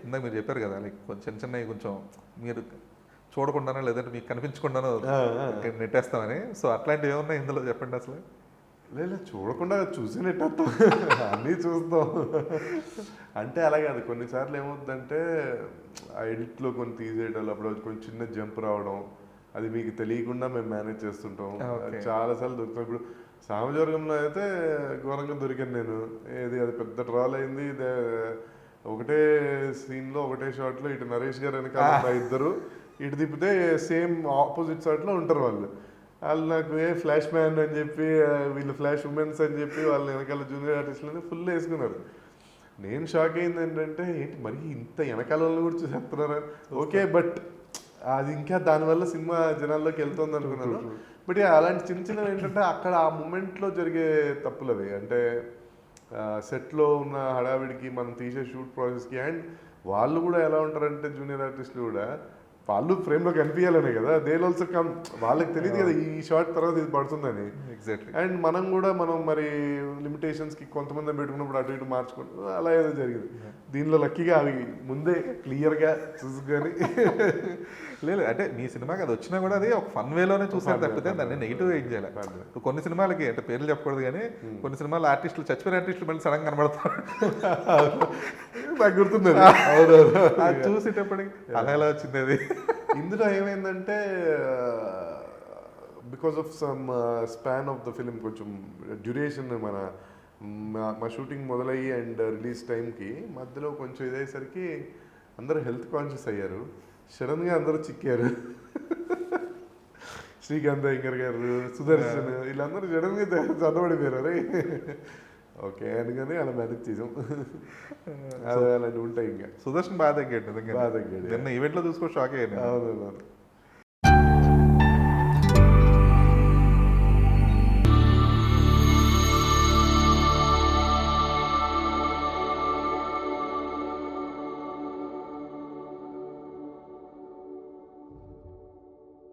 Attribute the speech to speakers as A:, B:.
A: ఇందాక మీరు చెప్పారు కదా లైక్ కొంచెం చిన్న చిన్నవి కొంచెం మీరు చూడకుండానో లేదంటే మీకు కనిపించకుండానో నెట్టేస్తామని. సో అట్లాంటివి ఏమన్నా ఇందులో చెప్పండి అసలు.
B: లేదు చూడకుండా చూసి నెట్టేస్తాం, అన్నీ చూస్తాం. అంటే అలా కాదు, కొన్నిసార్లు ఏమవుతుందంటే ఆ ఎడిట్లో కొన్ని తీసేయడం, అప్పుడు కొంచెం చిన్న జంప్ రావడం, అది మీకు తెలియకుండా మేము మేనేజ్ చేస్తుంటాం. చాలాసార్లు దొరుకుతాం. ఇప్పుడు సామజవర్గంలో అయితే ఘోరంగా దొరికాను నేను. ఏది అది పెద్ద ట్రాల్ అయింది. ఒకటే సీన్లో ఒకటే షాట్లో ఇటు నరేష్ గారు వెనకాల ఇద్దరు, ఇటు తిప్పితే సేమ్ ఆపోజిట్ షాట్లో ఉంటారు వాళ్ళు. వాళ్ళు నాకు ఫ్లాష్ మ్యాన్ అని చెప్పి, వీళ్ళు ఫ్లాష్ ఉమెన్స్ అని చెప్పి వాళ్ళ వెనకాల జూనియర్ ఆర్టిస్టులని ఫుల్ వేసుకున్నారు. నేను షాక్ అయింది ఏంటంటే, ఏంటి మరి ఇంత వెనకాల వాళ్ళు కూడా చూసేస్తున్నారా? ఓకే, బట్ అది ఇంకా దానివల్ల సినిమా జనాల్లోకి వెళ్తుంది అనుకున్నాను. బట్ అలాంటి చిన్న చిన్నవి ఏంటంటే అక్కడ ఆ మూమెంట్లో జరిగే తప్పులు అవి. అంటే సెట్లో ఉన్న హడావిడికి, మనం తీసే షూట్ ప్రాసెస్కి, అండ్ వాళ్ళు కూడా ఎలా ఉంటారంటే జూనియర్ ఆర్టిస్టులు కూడా వాళ్ళు ఫ్రేమ్లో కనిపించాలనే కదా, దే ఆల్సో కమ్. వాళ్ళకి తెలియదు కదా ఈ షార్ట్ తర్వాత ఇది పడుతుందని.
A: ఎగ్జాక్ట్లీ.
B: అండ్ మనం కూడా మరి లిమిటేషన్స్కి కొంతమంది పెట్టుకున్నప్పుడు అటు ఇటు మార్చుకుంటాం, అలా ఏదో జరిగింది. దీనిలో లక్కీగా అవి ముందే క్లియర్గా చూసుకొని
A: లేదు అంటే మీ సినిమాకి అది వచ్చినా కూడా అది ఒక ఫన్ వేలోనే చూసారు తప్పితే దాన్ని నెగిటివ్ ఏం చేయాలి. కొన్ని సినిమాలకి అంటే పేర్లు చెప్పకూడదు కానీ కొన్ని సినిమాలు ఆర్టిస్టులు చచ్చిపోయిన ఆర్టిస్టులు మళ్ళీ సడన్ కనబడతారు.
B: నాకు గుర్తుంది
A: అది చూసేటప్పటికి అలా ఎలా వచ్చింది అది.
B: ఇందులో ఏమైందంటే because of some span of the film, కొంచెం డ్యూరేషన్ మా షూటింగ్ మొదలయ్యి అండ్ రిలీజ్ టైంకి మధ్యలో కొంచెం ఇదయ్యేసరికి అందరూ హెల్త్ కాన్షియస్ అయ్యారు. సడన్గా అందరూ చిక్కారు. శ్రీకాంత్ అయ్యంగర్ గారు, సుదర్శన్, వీళ్ళందరూ సడన్గా చదవడిపోయారు. అరే ఓకే అందుకని అలా మేనేజ్ చేసాం. అలాంటివి ఉంటాయి. ఇంకా
A: సుదర్శన్ బాగా తగ్గాడు,
B: బాగా తగ్గాడు.
A: నిన్న ఈవెంట్లో చూసుకో షాక్ అయ్యాను.
B: అవును.